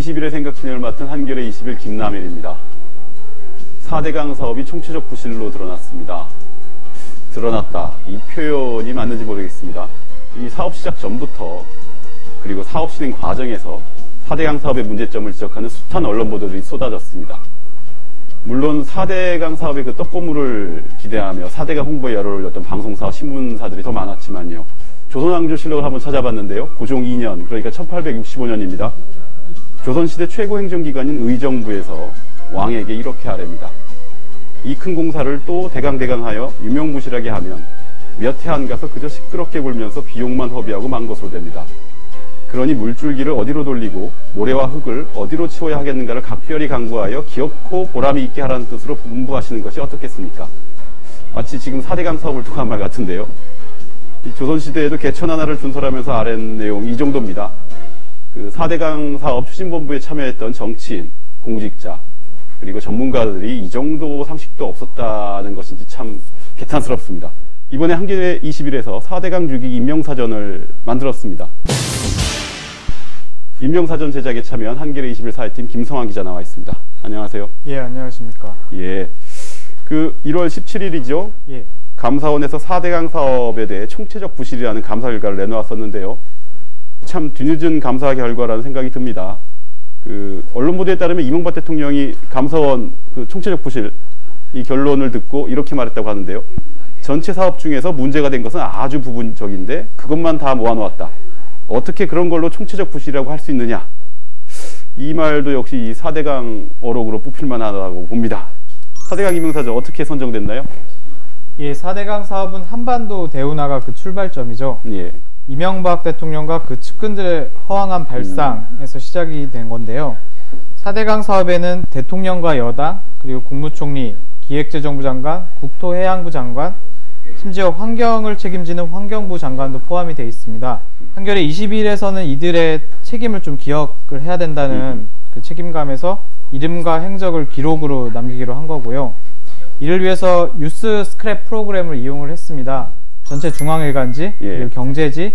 20일의 생각 진행을 맡은 한겨레 20일 김남일입니다. 4대강 사업이 총체적 부실로 드러났습니다. 드러났다. 이 표현이 맞는지 모르겠습니다. 이 사업 시작 전부터 그리고 사업 진행 과정에서 4대강 사업의 문제점을 지적하는 숱한 언론 보도들이 쏟아졌습니다. 물론 4대강 사업의 그 떡고물을 기대하며 4대강 홍보에 열을 올렸던 방송사와 신문사들이 더 많았지만요. 조선왕조실록을 한번 찾아봤는데요. 고종 2년, 그러니까 1865년입니다. 조선시대 최고 행정기관인 의정부에서 왕에게 이렇게 아뢰입니다. 이 큰 공사를 또 대강대강하여 유명무실하게 하면 몇 해 안 가서 그저 시끄럽게 굴면서 비용만 허비하고 만 것으로 됩니다. 그러니 물줄기를 어디로 돌리고 모래와 흙을 어디로 치워야 하겠는가를 각별히 강구하여 기어코 보람이 있게 하라는 뜻으로 분부하시는 것이 어떻겠습니까? 마치 지금 4대강 사업을 통한 말 같은데요. 이 조선시대에도 개천 하나를 준설하면서 아랜 내용 이 정도입니다. 그 4대강 사업 추진본부에 참여했던 정치인, 공직자, 그리고 전문가들이 이 정도 상식도 없었다는 것인지 참 개탄스럽습니다. 이번에 한겨레 20일에서 4대강 주기 임명사전을 만들었습니다. 임명사전 제작에 참여한 한겨레 21 사회팀 김성환 기자 나와 있습니다. 안녕하세요. 예, 안녕하십니까. 예. 그 1월 17일이죠. 예. 감사원에서 4대강 사업에 대해 총체적 부실이라는 감사 결과를 내놓았었는데요. 참 뒤늦은 감사 결과라는 생각이 듭니다. 그 언론 보도에 따르면 이명박 대통령이 감사원 그 총체적 부실 이 결론을 듣고 이렇게 말했다고 하는데요. 전체 사업 중에서 문제가 된 것은 아주 부분적인데 그것만 다 모아놓았다. 어떻게 그런 걸로 총체적 부실이라고 할 수 있느냐. 이 말도 역시 이 4대강 어록으로 뽑힐만 하다고 봅니다. 4대강 임명사전 어떻게 선정됐나요? 예, 4대강 사업은 한반도 대운하가 그 출발점이죠. 예. 이명박 대통령과 그 측근들의 허황한 발상에서 시작이 된 건데요. 4대강 사업에는 대통령과 여당, 그리고 국무총리, 기획재정부 장관, 국토해양부 장관, 심지어 환경을 책임지는 환경부 장관도 포함이 되어 있습니다. 한겨레 20일에서는 이들의 책임을 좀 기억을 해야 된다는 그 책임감에서 이름과 행적을 기록으로 남기기로 한 거고요. 이를 위해서 뉴스 스크랩 프로그램을 이용을 했습니다. 전체 중앙일간지, 그리고 경제지,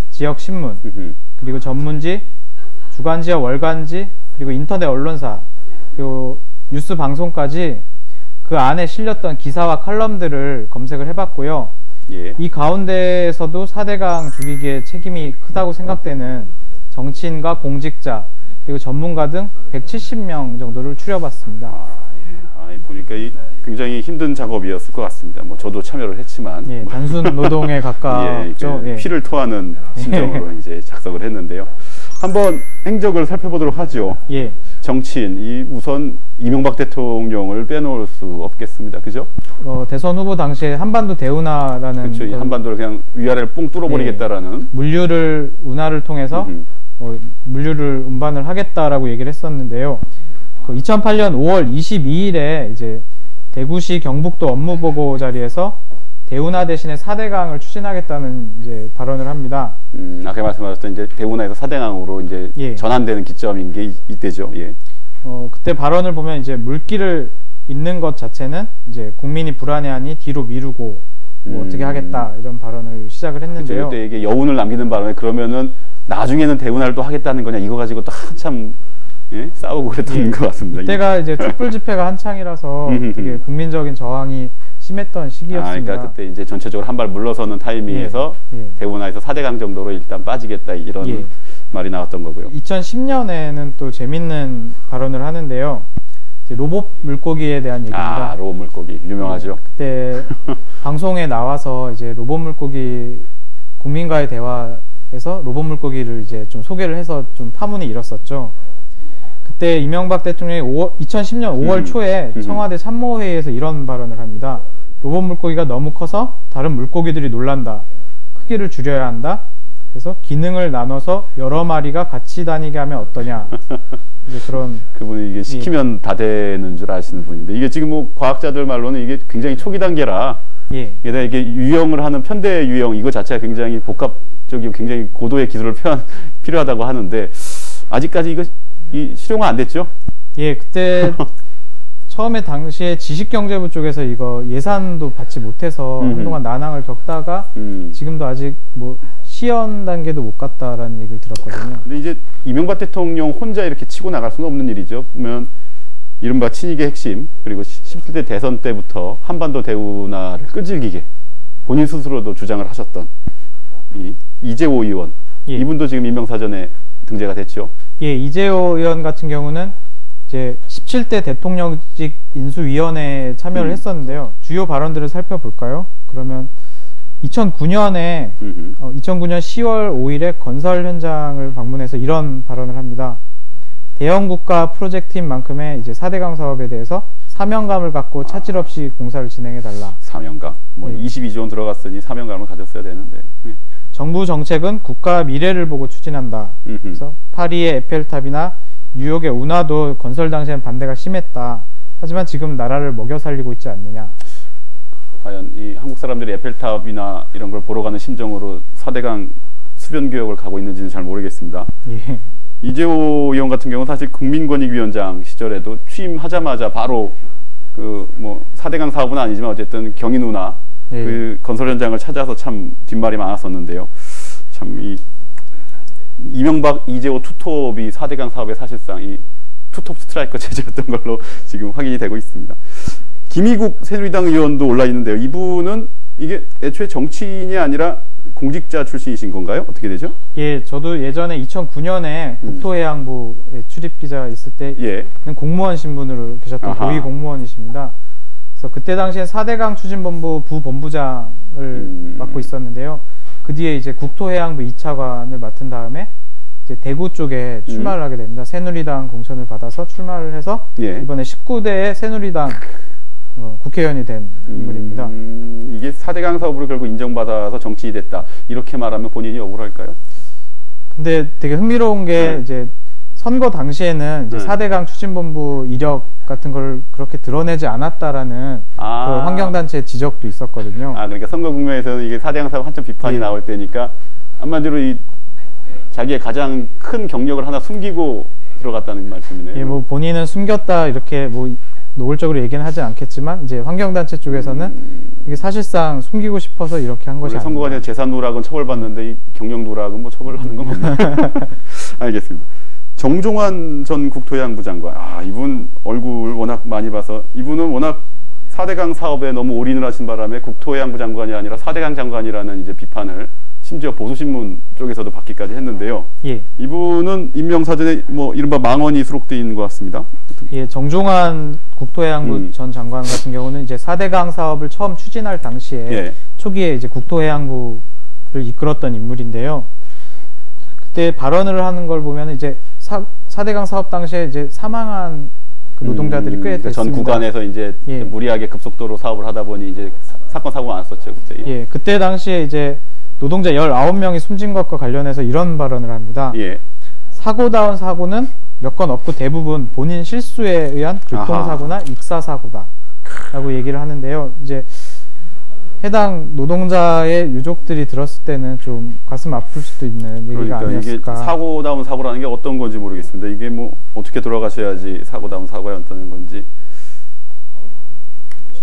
지역신문, 그리고 전문지, 주간지와 월간지, 그리고 인터넷 언론사, 그리고 뉴스 방송까지 그 안에 실렸던 기사와 칼럼들을 검색을 해봤고요. 예. 이 가운데에서도 4대강 주기기의 책임이 크다고 생각되는 정치인과 공직자, 그리고 전문가 등 170명 정도를 추려봤습니다. 보니까 굉장히 힘든 작업이었을 것 같습니다. 뭐 저도 참여를 했지만 예, 단순 노동에 가깝죠. 예, 피를 토하는 심정으로 이제 작성을 했는데요. 한번 행적을 살펴보도록 하죠. 예. 정치인, 이 우선 이명박 대통령을 빼놓을 수 없겠습니다. 그죠? 대선 후보 당시에 한반도 대운하라는 그렇죠. 한반도를 그냥 위아래를 뽕 뚫어버리겠다라는 운하를 통해서 물류를 운반을 하겠다라고 얘기를 했었는데요. 2008년 5월 22일에 이제 대구시 경북도 업무보고 자리에서 대운하 대신에 4대강을 추진하겠다는 이제 발언을 합니다. 아까 말씀하셨던 이제 대운하에서 4대강으로 이제 전환되는 기점인 게 이때죠. 예. 그때 발언을 보면 이제 물길을 잇는 것 자체는 이제 국민이 불안해하니 뒤로 미루고 뭐 어떻게 하겠다 이런 발언을 시작을 했는데요. 그때 이게 여운을 남기는 바람에 그러면은 나중에는 대운하를 또 하겠다는 거냐 이거 가지고 또 한참 싸우고 그랬던 것 같습니다. 그때가 이제 촛불 집회가 한창이라서 되게 국민적인 저항이 심했던 시기였습니다. 그러니까 그때 이제 전체적으로 한 발 물러서는 타이밍에서 대운하에서 4대강 정도로 일단 빠지겠다 이런 말이 나왔던 거고요. 2010년에는 또 재밌는 발언을 하는데요. 이제 로봇 물고기에 대한 얘기입니다. 로봇 물고기 유명하죠. 그때 방송에 나와서 이제 로봇 물고기 국민과의 대화에서 로봇 물고기를 이제 좀 소개를 해서 좀 파문이 일었었죠. 그때 이명박 대통령이 2010년 5월 초에 청와대 참모회의에서 이런 발언을 합니다. 로봇 물고기가 너무 커서 다른 물고기들이 놀란다. 크기를 줄여야 한다. 그래서 기능을 나눠서 여러 마리가 같이 다니게 하면 어떠냐. 이제 그런 그분이 이게 시키면 다 되는 줄 아시는 분인데 이게 지금 뭐 과학자들 말로는 이게 굉장히 초기 단계라 게다가 이게 유형을 하는 편대 유형 이거 자체가 굉장히 복합적이고 굉장히 고도의 기술을 필요하다고 하는데 아직까지 이거 실용화 안 됐죠? 예, 그때 처음에 당시에 지식경제부 쪽에서 이거 예산도 받지 못해서 한동안 난항을 겪다가 지금도 아직 뭐 시연 단계도 못 갔다라는 얘기를 들었거든요. 근데 이제 이명박 대통령 혼자 이렇게 치고 나갈 수는 없는 일이죠. 보면 이른바 친이계 핵심, 그리고 17대 대선 때부터 한반도 대운하를 끈질기게 본인 스스로도 주장을 하셨던 이재호 의원, 예. 이분도 지금 임명사전에 등재가 됐죠. 예, 이재호 의원 같은 경우는 이제 17대 대통령직 인수위원회에 참여를 했었는데요. 주요 발언들을 살펴볼까요? 그러면 2009년에 2009년 10월 5일에 건설 현장을 방문해서 이런 발언을 합니다. 대형 국가 프로젝트인 만큼의 이제 4대강 사업에 대해서 사명감을 갖고 차질 없이 공사를 진행해달라. 사명감. 뭐 예. 22조 원 들어갔으니 사명감을 가졌어야 되는데. 예. 정부 정책은 국가 미래를 보고 추진한다. 그래서 파리의 에펠탑이나 뉴욕의 운하도 건설 당시엔 반대가 심했다. 하지만 지금 나라를 먹여 살리고 있지 않느냐. 과연 이 한국 사람들이 에펠탑이나 이런 걸 보러 가는 심정으로 4대강 수변 교역을 가고 있는지는 잘 모르겠습니다. 예. 이재호 의원 같은 경우는 사실 국민권익위원장 시절에도 취임하자마자 바로 그 뭐 4대강 사업은 아니지만 어쨌든 경인 운하 예. 그 건설 현장을 찾아서 참 뒷말이 많았었는데요. 참 이 이명박 이재호 투톱이 4대강 사업의 사실상 이 투톱 스트라이커 체제였던 걸로 지금 확인이 되고 있습니다. 김희국 새누리당 의원도 올라 있는데요. 이분은 이게 애초에 정치인이 아니라 공직자 출신이신 건가요? 어떻게 되죠? 예, 저도 예전에 2009년에 국토해양부에 출입 기자 있을 때는 예. 공무원 신분으로 계셨던 아하. 고위 공무원이십니다. 그래서 그때 당시에 4대강 추진본부 부본부장을 맡고 있었는데요. 그 뒤에 이제 국토해양부 2차관을 맡은 다음에 이제 대구 쪽에 출마를 하게 됩니다. 새누리당 공천을 받아서 출마를 해서 예. 이번에 19대 새누리당 국회의원이 된 인물입니다. 이게 4대강 사업으로 결국 인정받아서 정치인이 됐다. 이렇게 말하면 본인이 억울할까요? 근데 되게 흥미로운 게 이제 선거 당시에는 이제 4대강 추진본부 이력 같은 걸 그렇게 드러내지 않았다라는 그 환경단체 지적도 있었거든요. 그러니까 선거 국면에서는 이게 4대강 사업 한참 비판이 나올 때니까 한마디로 이 자기의 가장 큰 경력을 하나 숨기고 들어갔다는 말씀이네요. 예, 뭐 본인은 숨겼다 이렇게 뭐 노골적으로 얘기는 하지 않겠지만 이제 환경단체 쪽에서는 이게 사실상 숨기고 싶어서 이렇게 한 것이 아니라 선거가 아니라 재산 누락은 처벌받는데 이 경력 누락은 뭐 처벌하는 건 없나요? 알겠습니다. 정종환 전 국토해양부 장관, 이분 얼굴 워낙 많이 봐서 이분은 워낙 4대강 사업에 너무 올인을 하신 바람에 국토해양부 장관이 아니라 4대강 장관이라는 이제 비판을 심지어 보수신문 쪽에서도 받기까지 했는데요. 예. 이분은 임명사전에 뭐 이른바 망언이 수록되어 있는 것 같습니다. 예, 정종환 국토해양부 전 장관 같은 경우는 이제 4대강 사업을 처음 추진할 당시에 초기에 이제 국토해양부를 이끌었던 인물인데요. 그때 발언을 하는 걸 보면 이제 4대강 사업 당시에 이제 사망한 그 노동자들이 꽤 됐습니다. 전 구간에서 이제 무리하게 급속도로 사업을 하다 보니 이제 사건 사고가 많았었죠 그때. 예, 그때 당시에 이제 노동자 19명이 숨진 것과 관련해서 이런 발언을 합니다. 예. 사고다운 사고는 몇 건 없고 대부분 본인 실수에 의한 교통사고나 익사사고다 라고 얘기를 하는데요. 이제 해당 노동자의 유족들이 들었을 때는 좀 가슴 아플 수도 있는 얘기가 아니었을까. 이게 사고다운 사고라는 게 어떤 건지 모르겠습니다. 이게 뭐 어떻게 돌아가셔야지 사고다운 사고였다는 건지.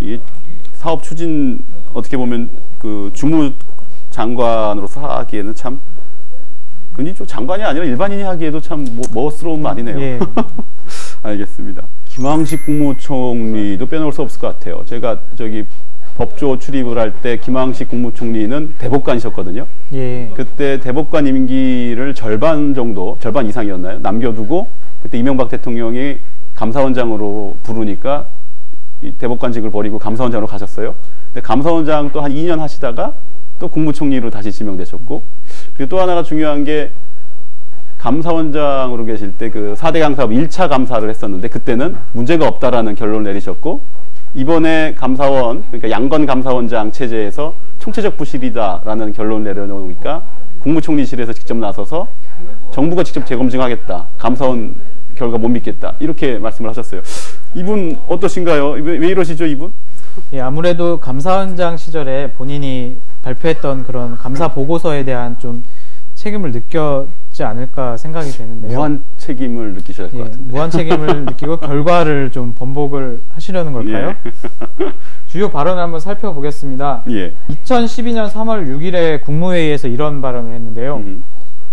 이게 사업 추진 어떻게 보면 그 주무 장관으로서 하기에는 참, 근데 좀 장관이 아니라 일반인이 하기에도 참 멋스러운 말이네요. 예. 알겠습니다. 김황식 국무총리도 빼놓을 수 없을 것 같아요. 제가 저기 법조 출입을 할 때 김황식 국무총리는 대법관이셨거든요. 예. 그때 대법관 임기를 절반 이상이었나요? 남겨두고 그때 이명박 대통령이 감사원장으로 부르니까 이 대법관직을 버리고 감사원장으로 가셨어요. 근데 감사원장 또 한 2년 하시다가 또 국무총리로 다시 지명되셨고, 그리고 또 하나가 중요한 게 감사원장으로 계실 때 그 4대강 사업 1차 감사를 했었는데 그때는 문제가 없다라는 결론을 내리셨고, 이번에 감사원, 그러니까 양건 감사원장 체제에서 총체적 부실이다라는 결론을 내려놓으니까 국무총리실에서 직접 나서서 정부가 직접 재검증하겠다, 감사원 결과 못 믿겠다, 이렇게 말씀을 하셨어요. 이분 어떠신가요? 왜 이러시죠, 이분? 예, 아무래도 감사원장 시절에 본인이 발표했던 그런 감사 보고서에 대한 좀 책임을 느꼈지 않을까 생각이 되는데요. 무한 책임을 느끼셔야 할 것 같은데. 무한 책임을 느끼고 결과를 좀 번복을 하시려는 걸까요? 주요 발언을 한번 살펴보겠습니다. 예. 2012년 3월 6일에 국무회의에서 이런 발언을 했는데요.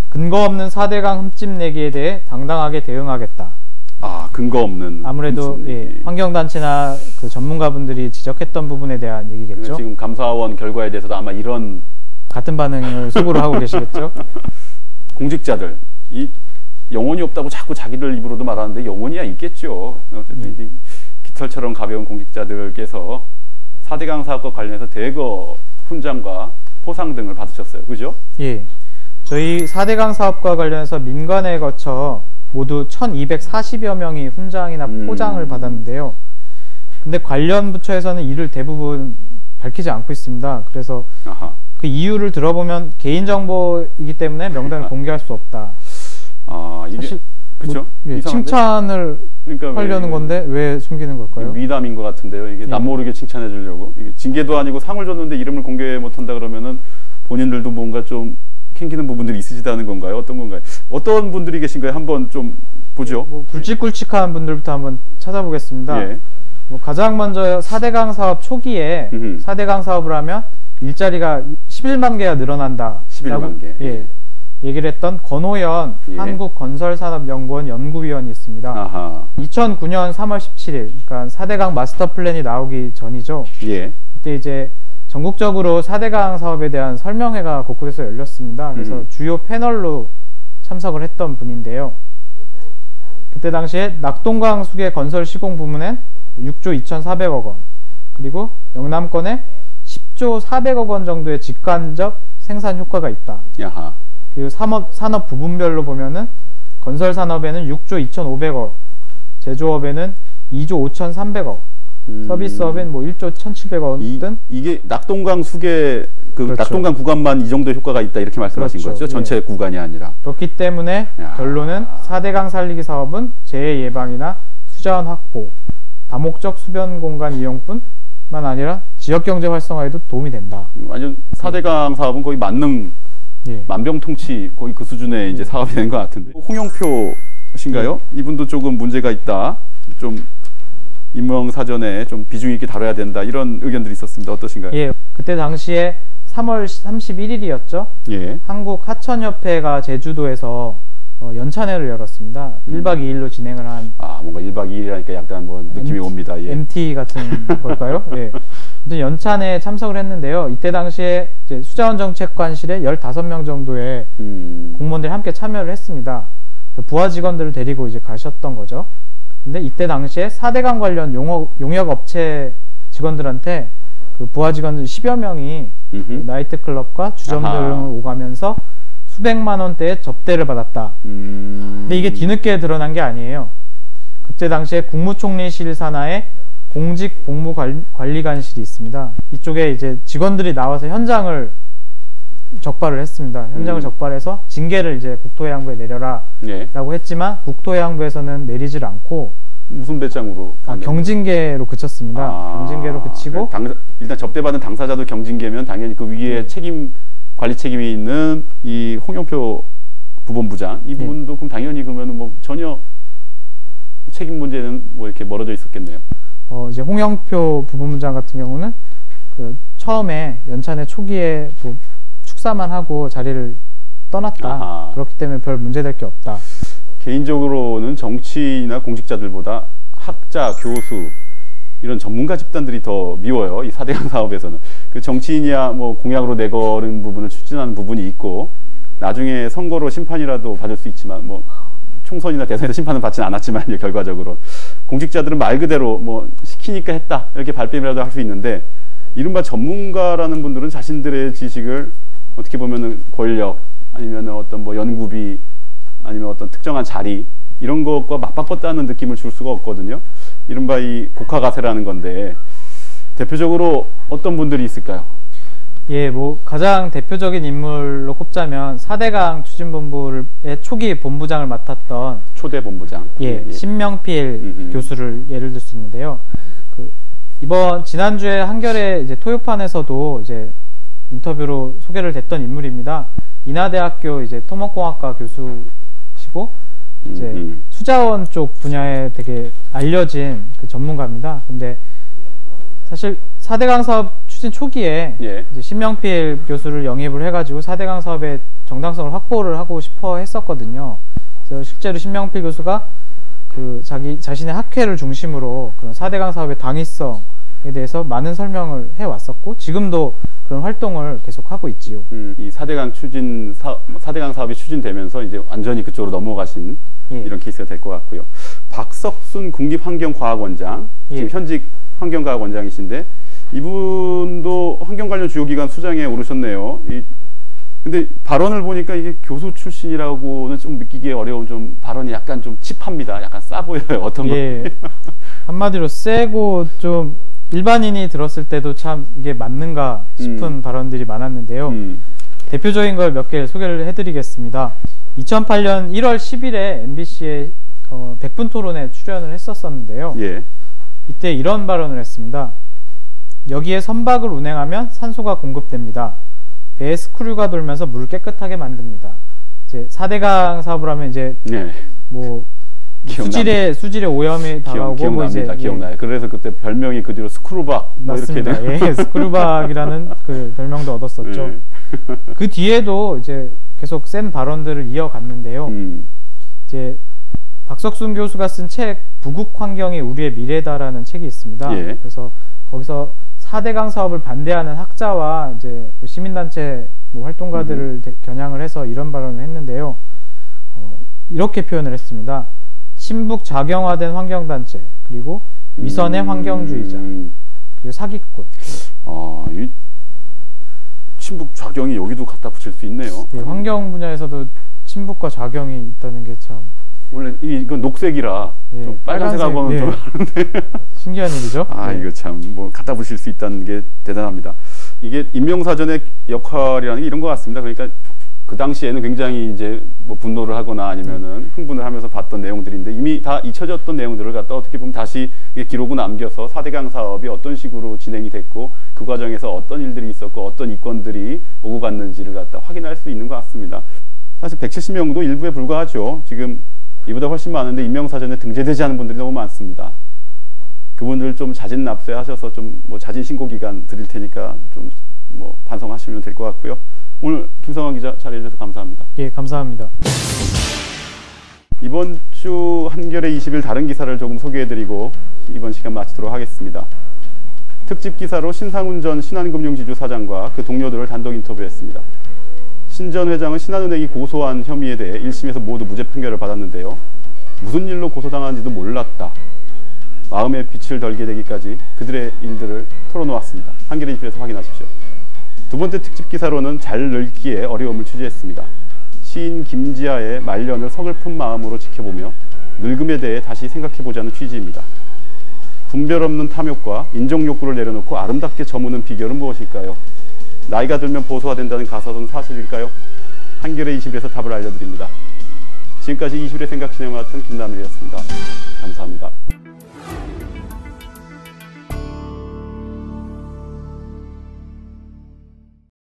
근거 없는 4대강 흠집 내기에 대해 당당하게 대응하겠다. 아, 근거 없는. 아무래도 예, 환경단체나 그 전문가분들이 지적했던 부분에 대한 얘기겠죠. 지금 감사원 결과에 대해서도 아마 이런 같은 반응을 속으로 하고 계시겠죠. 공직자들, 이 영혼이 없다고 자꾸 자기들 입으로도 말하는데 영혼이야 있겠죠. 어쨌든 이제 깃털처럼 가벼운 공직자들께서 4대강 사업과 관련해서 대거 훈장과 포상 등을 받으셨어요. 그죠? 예. 저희 4대강 사업과 관련해서 민간에 거쳐 모두 1240여 명이 훈장이나 포장을 받았는데요. 근데 관련 부처에서는 이를 대부분 밝히지 않고 있습니다. 그래서 아하. 그 이유를 들어보면 개인정보이기 때문에 명단을 공개할 수 없다. 아, 이게 사실 그렇죠? 예, 칭찬을 그러니까 하려는 건데 왜 숨기는 걸까요? 미담인 것 같은데요. 이게 남 모르게 칭찬해 주려고. 이게 징계도 아니고 상을 줬는데 이름을 공개 못 한다 그러면은 본인들도 뭔가 좀 캥기는 부분들이 있으시다는 건가요? 어떤 건가요? 어떤 분들이 계신가요? 한번 좀 보죠. 뭐 굵직굵직한 분들부터 한번 찾아보겠습니다. 예. 뭐 가장 먼저 4대강 사업 초기에 4대강 사업을 하면 일자리가 11만 개가 늘어난다. 11만 개. 예. 얘기를 했던 권호연 예. 한국건설산업연구원 연구위원이 있습니다. 아하. 2009년 3월 17일, 그러니까 4대강 마스터 플랜이 나오기 전이죠. 예. 그때 이제 전국적으로 4대강 사업에 대한 설명회가 곳곳에서 열렸습니다. 그래서 주요 패널로 참석을 했던 분인데요. 그때 당시에 낙동강 수계 건설 시공 부문엔 6조 2,400억 원, 그리고 영남권에 10조 400억 원 정도의 직간접 생산 효과가 있다. 야하. 그리고 산업 부분별로 보면은 건설 산업에는 6조 2,500억, 제조업에는 2조 5,300억, 서비스업엔 뭐 1조 1,700억 등. 이게 낙동강 수계 그 그렇죠. 낙동강 구간만 이 정도 효과가 있다 이렇게 말씀하신 그렇죠. 거죠? 전체 예. 구간이 아니라. 그렇기 때문에 야. 결론은 4대강 살리기 사업은 재해 예방이나 수자원 확보, 다목적 수변 공간 이용뿐만 아니라 지역 경제 활성화에도 도움이 된다. 완전 4대강 사업은 거의 만능 예. 만병통치 거의 그 수준의 이제 사업이 된 것 같은데. 홍영표신가요? 이분도 조금 문제가 있다. 좀 임명사전에 좀 비중 있게 다뤄야 된다. 이런 의견들이 있었습니다. 어떠신가요? 예. 그때 당시에 3월 31일이었죠. 예. 한국하천협회가 제주도에서 연찬회를 열었습니다. 1박 2일로 진행을 한. 아, 뭔가 1박 2일이라니까 약간 뭐 느낌이 옵니다. 예. MT 같은 걸까요? 예. 아무튼 연찬회에 참석을 했는데요. 이때 당시에 이제 수자원정책관실에 15명 정도의 공무원들이 함께 참여를 했습니다. 부하 직원들을 데리고 이제 가셨던 거죠. 근데 이때 당시에 4대강 관련 용역 업체 직원들한테 그 부하 직원들 10여 명이 나이트클럽과 주점들을 오가면서 수백만 원대의 접대를 받았다. 근데 이게 뒤늦게 드러난 게 아니에요. 그때 당시에 국무총리실 산하에 공직복무관리관실이 있습니다. 이쪽에 이제 직원들이 나와서 현장을 적발을 했습니다. 현장을 적발해서 징계를 이제 국토해양부에 내려라 예. 라고 했지만 국토해양부에서는 내리질 않고 무슨 배짱으로? 경징계로 그쳤습니다. 경징계로 그치고 일단 접대받은 당사자도 경징계면 당연히 그 위에 관리 책임이 있는 이 홍영표 부본부장 이 부분도 그럼 당연히 그러면 뭐 전혀 책임 문제는 뭐 이렇게 멀어져 있었겠네요. 이제 홍영표 부본부장 같은 경우는 그 처음에 연찬회 초기에 뭐 축사만 하고 자리를 떠났다. 아하. 그렇기 때문에 별 문제될 게 없다. 개인적으로는 정치인이나 공직자들보다 학자, 교수 이런 전문가 집단들이 더 미워요. 이 4대강 사업에서는. 그 정치인이야 뭐 공약으로 내걸은 부분을 추진하는 부분이 있고 나중에 선거로 심판이라도 받을 수 있지만 뭐 총선이나 대선에서 심판은 받지는 않았지만 이제 결과적으로 공직자들은 말 그대로 뭐 시키니까 했다 이렇게 발뺌이라도 할 수 있는데 이른바 전문가라는 분들은 자신들의 지식을 어떻게 보면은 권력 아니면 어떤 뭐 연구비 아니면 어떤 특정한 자리 이런 것과 맞바꿨다는 느낌을 줄 수가 없거든요. 이른바 이 국화가세라는 건데 대표적으로 어떤 분들이 있을까요? 예, 뭐 가장 대표적인 인물로 꼽자면 4대강 추진본부의 초기 본부장을 맡았던 초대 본부장 신명필 교수를 예를 들 수 있는데요. 지난주에 한겨레 이제 토요판에서도 이제 인터뷰로 소개를 됐던 인물입니다. 인하대학교 이제 토목공학과 교수시고 이제 수자원 쪽 분야에 되게 알려진 그 전문가입니다. 근데 사실 4대강 사업 추진 초기에 예. 이제 신명필 교수를 영입을 해가지고 4대강 사업의 정당성을 확보를 하고 싶어 했었거든요. 그래서 실제로 신명필 교수가 그 자신의 학회를 중심으로 그런 4대강 사업의 당위성에 대해서 많은 설명을 해왔었고, 지금도 그런 활동을 계속하고 있지요. 이 4대강 사업이 추진되면서 이제 완전히 그쪽으로 넘어가신 예. 이런 케이스가 될 것 같고요. 박석순 국립환경과학원장, 예. 지금 현직 환경과학원장이신데 이분도 환경 관련 주요기관 수장에 오르셨네요. 근데 발언을 보니까 이게 교수 출신이라고는 좀 믿기기 어려운 좀 발언이 약간 좀 칩합니다. 약간 싸 보여요. 어떤 예. 한마디로 세고 좀 일반인이 들었을 때도 참 이게 맞는가 싶은 발언들이 많았는데요. 대표적인 걸 몇 개 소개를 해드리겠습니다. 2008년 1월 10일에 MBC의 100분 토론에 출연을 했었는데요. 예. 이때 이런 발언을 했습니다. 여기에 선박을 운행하면 산소가 공급됩니다. 배에 스크류가 돌면서 물을 깨끗하게 만듭니다. 이제 4대강 사업을 하면 이제 네. 뭐 수질의 오염이 당하고 기억납니다. 뭐 기억나요. 예. 그래서 그때 별명이 그 뒤로 스크루박 뭐 맞습니다. 이렇게 예, 스크루박이라는 그 별명도 얻었었죠. 예. 그 뒤에도 이제 계속 센 발언들을 이어갔는데요. 이제 박석순 교수가 쓴 책 부국 환경이 우리의 미래다라는 책이 있습니다. 예. 그래서 거기서 4대강 사업을 반대하는 학자와 이제 시민단체 활동가들을 겨냥을 해서 이런 발언을 했는데요. 이렇게 표현을 했습니다. 친북 작용화된 환경단체, 그리고 위선의 환경주의자, 그리고 사기꾼. 이 친북 좌경이 여기도 갖다 붙일 수 있네요. 예, 환경 분야에서도 친북과 좌경이 있다는 게 참. 원래 이건 녹색이라 예, 좀 빨간색하고는 예. 좀 다른데. 신기한 일이죠. 예. 이거 참 뭐 갖다 붙일 수 있다는 게 대단합니다. 이게 임명사전의 역할이라는 게 이런 것 같습니다. 그러니까 그 당시에는 굉장히 이제 뭐 분노를 하거나 아니면은 흥분을 하면서 봤던 내용들인데 이미 다 잊혀졌던 내용들을 갖다 어떻게 보면 다시 기록을 남겨서 4대강 사업이 어떤 식으로 진행이 됐고 그 과정에서 어떤 일들이 있었고 어떤 이권들이 오고 갔는지를 갖다 확인할 수 있는 것 같습니다. 사실 170명도 일부에 불과하죠. 지금 이보다 훨씬 많은데 임명사전에 등재되지 않은 분들이 너무 많습니다. 그분들 좀 자진 납세하셔서 좀 뭐 자진 신고 기간 드릴 테니까 좀 뭐 반성하시면 될 것 같고요. 오늘 김성환 기자 자리해주셔서 감사합니다. 예, 감사합니다. 이번 주 한겨레 20일 다른 기사를 조금 소개해드리고 이번 시간 마치도록 하겠습니다. 특집 기사로 신상훈 전 신한금융지주 사장과 그 동료들을 단독 인터뷰했습니다. 신 전 회장은 신한은행이 고소한 혐의에 대해 1심에서 모두 무죄 판결을 받았는데요. 무슨 일로 고소당하는지도 몰랐다. 마음의 빛을 덜게 되기까지 그들의 일들을 털어놓았습니다. 한겨레 20일에서 확인하십시오. 두 번째 특집 기사로는 잘 늙기에 어려움을 취재했습니다. 시인 김지아의 말년을 서글픈 마음으로 지켜보며 늙음에 대해 다시 생각해보자는 취지입니다. 분별 없는 탐욕과 인정욕구를 내려놓고 아름답게 저무는 비결은 무엇일까요? 나이가 들면 보수화된다는 가설은 사실일까요? 한겨레 20일에서 답을 알려드립니다. 지금까지 20일의 생각 진행을 맡은 김남일이었습니다. 감사합니다.